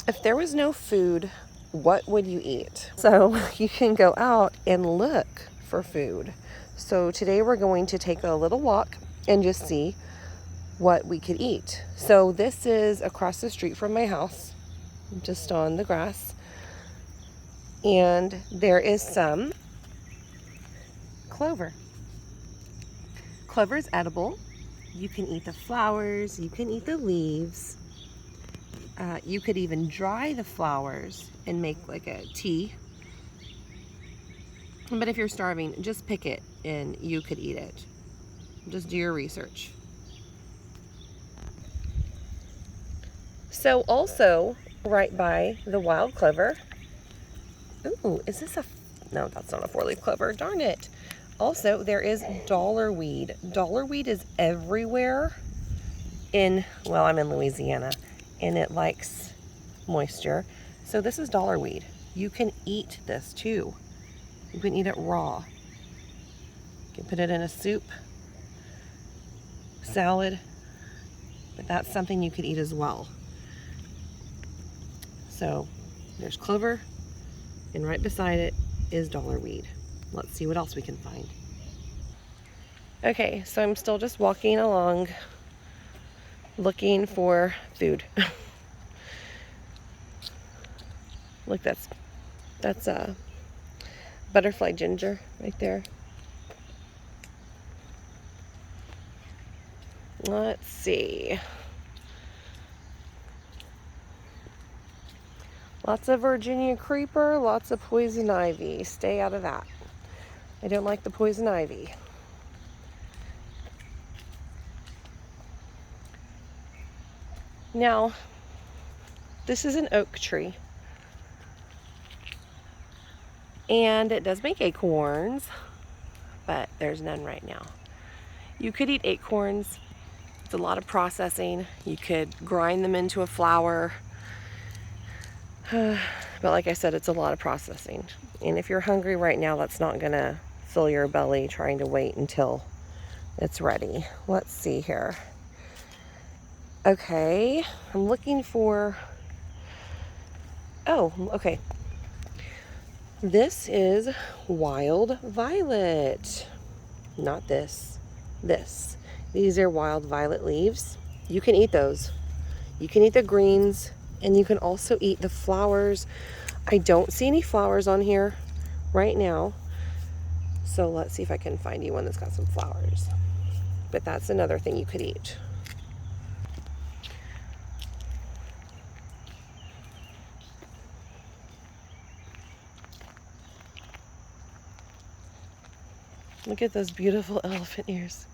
If there was no food, what would you eat? So you can go out and look for food. So today we're going to take a little walk and just see what we could eat. So this is across the street from my house, just on the grass. And there is some clover. Clover is edible. You can eat the flowers, you can eat the leaves. You could even dry the flowers and make like a tea. But if you're starving, just pick it and you could eat it. Just do your research. So also right by the wild clover. Ooh, is this a... No, that's not a four-leaf clover. Darn it. Also, there is dollarweed. Dollarweed is everywhere well, I'm in Louisiana, and it likes moisture. So this is dollarweed. You can eat this too. You can eat it raw. You can put it in a soup, salad, but that's something you could eat as well. So there's clover, and right beside it is dollarweed. Let's see what else we can find. Okay, so I'm still just walking along looking for food. Look, that's a butterfly ginger right there. Let's see. Lots of Virginia creeper, lots of poison ivy. Stay out of that. I don't like the poison ivy. Now, this is an oak tree. And it does make acorns, but there's none right now. You could eat acorns. It's a lot of processing. You could grind them into a flour. But like I said, it's a lot of processing. And if you're hungry right now, that's not gonna fill your belly trying to wait until it's ready. Let's see here. Okay, I'm looking for... Oh, okay. This is wild violet. Not this. This. These are wild violet leaves. You can eat those. You can eat the greens, and you can also eat the flowers. I don't see any flowers on here right now. So let's see if I can find you one that's got some flowers. But that's another thing you could eat. Look at those beautiful elephant ears.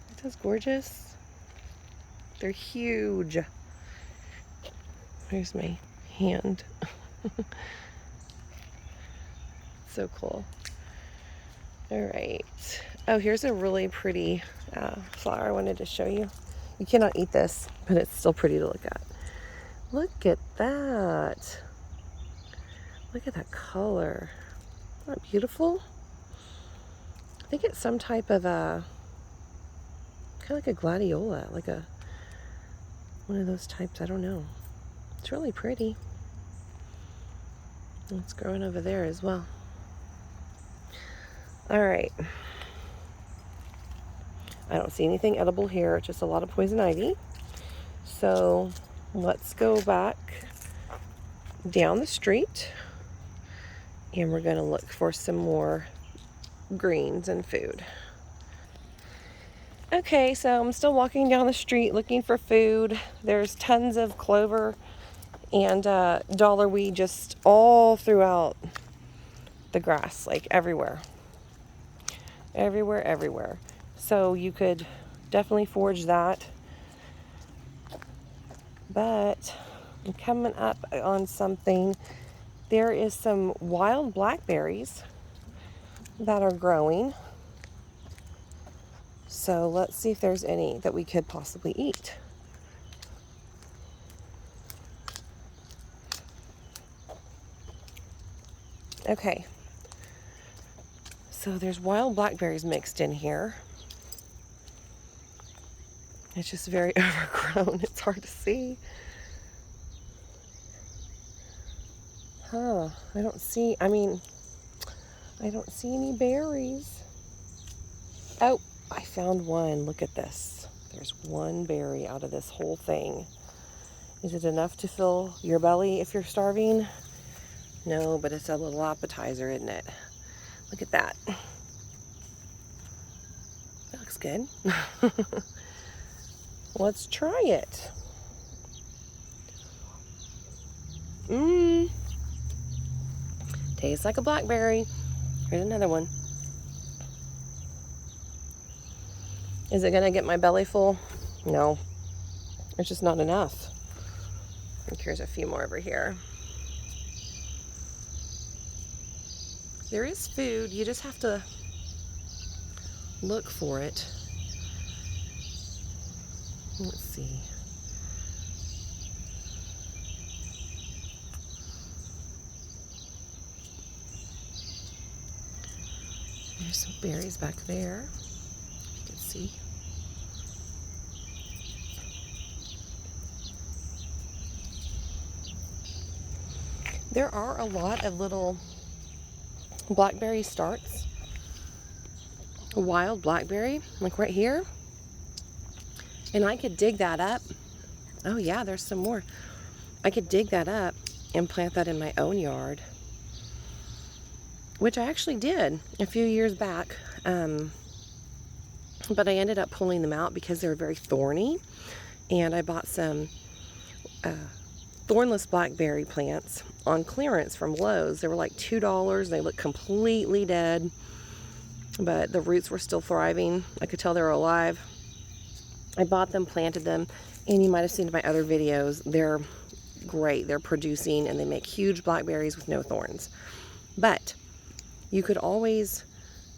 Aren't those gorgeous? They're huge. Here's my hand. So cool. All right. Oh, here's a really pretty flower I wanted to show you. You cannot eat this, but it's still pretty to look at. Look at that. Look at that color. Isn't that beautiful? I think it's some type of a, kind of like a gladiola, like one of those types, I don't know. It's really pretty. It's growing over there as well. All right. I don't see anything edible here, just a lot of poison ivy. So let's go back down the street and we're gonna look for some more greens and food. Okay, so I'm still walking down the street looking for food. There's tons of clover and dollarweed just all throughout the grass, like everywhere. Everywhere. So you could definitely forage that. But I'm coming up on something. There is some wild blackberries that are growing. So let's see if there's any that we could possibly eat. Okay. So there's wild blackberries mixed in here. It's just very overgrown. It's hard to see. Huh, I don't see any berries. Oh, I found one. Look at this. There's one berry out of this whole thing. Is it enough to fill your belly if you're starving? No, but it's a little appetizer, isn't it? Look at that. That looks good. Let's try it. Tastes like a blackberry. Here's another one. Is it gonna get my belly full? No, it's just not enough. I think here's a few more over here. There is food, you just have to look for it. Let's see. There's some berries back there, you can see. There are a lot of little blackberry starts. A wild blackberry, like right here. And I could dig that up. Oh yeah, there's some more. I could dig that up and plant that in my own yard, which I actually did a few years back. But I ended up pulling them out because they were very thorny. And I bought some thornless blackberry plants on clearance from Lowe's. They were like $2. They looked completely dead, but the roots were still thriving. I could tell they were alive. I bought them, planted them, and you might have seen in my other videos, they're great. They're producing and they make huge blackberries with no thorns. But you could always,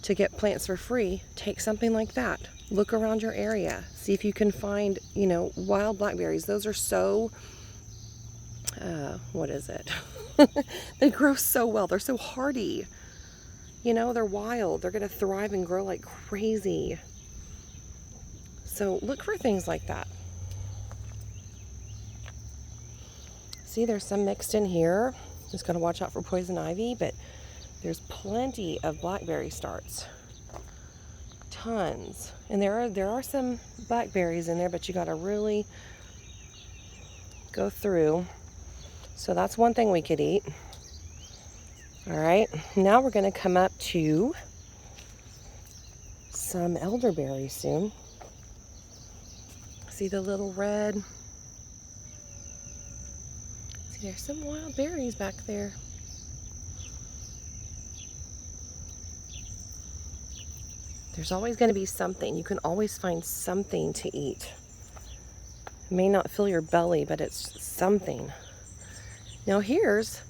to get plants for free, take something like that. Look around your area. See if you can find, wild blackberries. Those are so, what is it? They grow so well. They're so hardy. They're wild. They're going to thrive and grow like crazy. So look for things like that. See, there's some mixed in here. Just got to watch out for poison ivy, but there's plenty of blackberry starts. Tons. And there are some blackberries in there, but you got to really go through. So that's one thing we could eat. All right, now we're going to come up to some elderberry soon. See the little red? See, there's some wild berries back there. There's always going to be something. You can always find something to eat. It may not fill your belly, but it's something. Now here's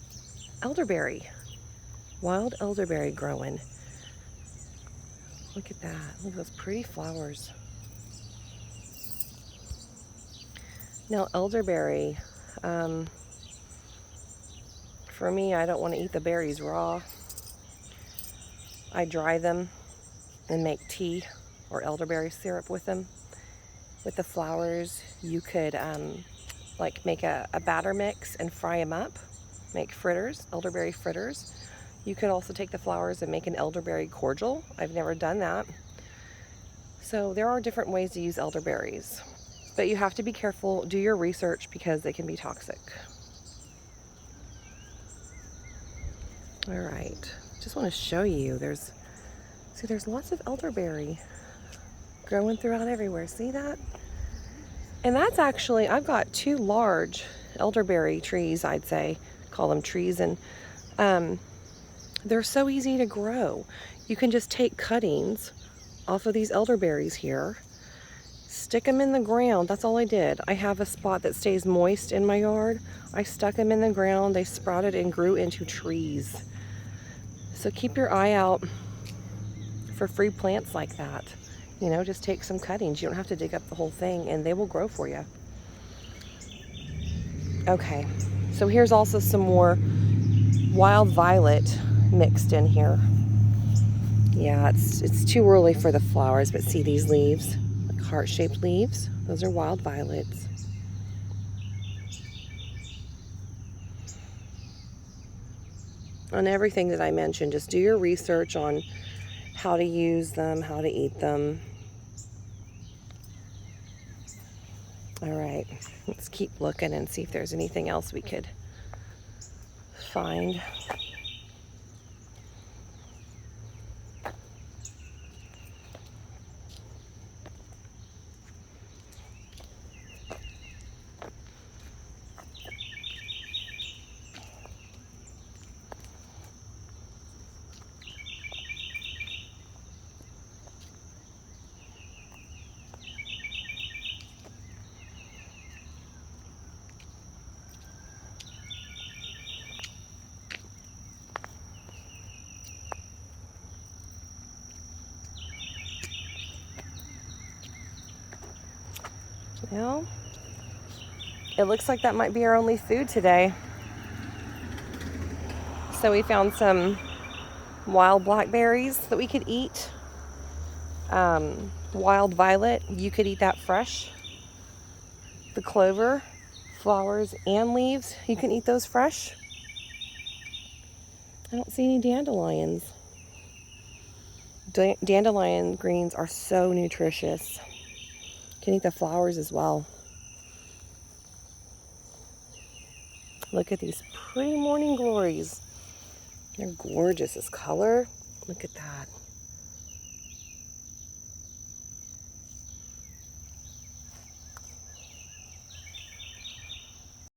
elderberry. Wild elderberry growing. Look at that. Look at those pretty flowers. Now elderberry, for me, I don't want to eat the berries raw. I dry them and make tea or elderberry syrup with them. With the flowers, you could like make a batter mix and fry them up. Make fritters, elderberry fritters. You could also take the flowers and make an elderberry cordial. I've never done that. So there are different ways to use elderberries. But you have to be careful, do your research because they can be toxic. All right, just want to show you, there's lots of elderberry growing throughout everywhere. See that? And that's actually, I've got 2 large elderberry trees, I'd say, call them trees, and they're so easy to grow. You can just take cuttings off of these elderberries here, stick them in the ground. That's all I did. I have a spot that stays moist in my yard. I stuck them in the ground. They sprouted and grew into trees. So keep your eye out for free plants like that. Just take some cuttings. You don't have to dig up the whole thing and they will grow for you. Okay, so here's also some more wild violet mixed in here. Yeah, it's too early for the flowers, but see these leaves? Like heart-shaped leaves? Those are wild violets. on everything that I mentioned. Just do your research on how to use them, how to eat them. All right, let's keep looking and see if there's anything else we could find. Well, it looks like that might be our only food today. So we found some wild blackberries that we could eat. Wild violet, you could eat that fresh. The clover, flowers and leaves, you can eat those fresh. I don't see any dandelions. Dandelion greens are so nutritious. You can eat the flowers as well. Look at these pretty morning glories. They're gorgeous. This color, look at that.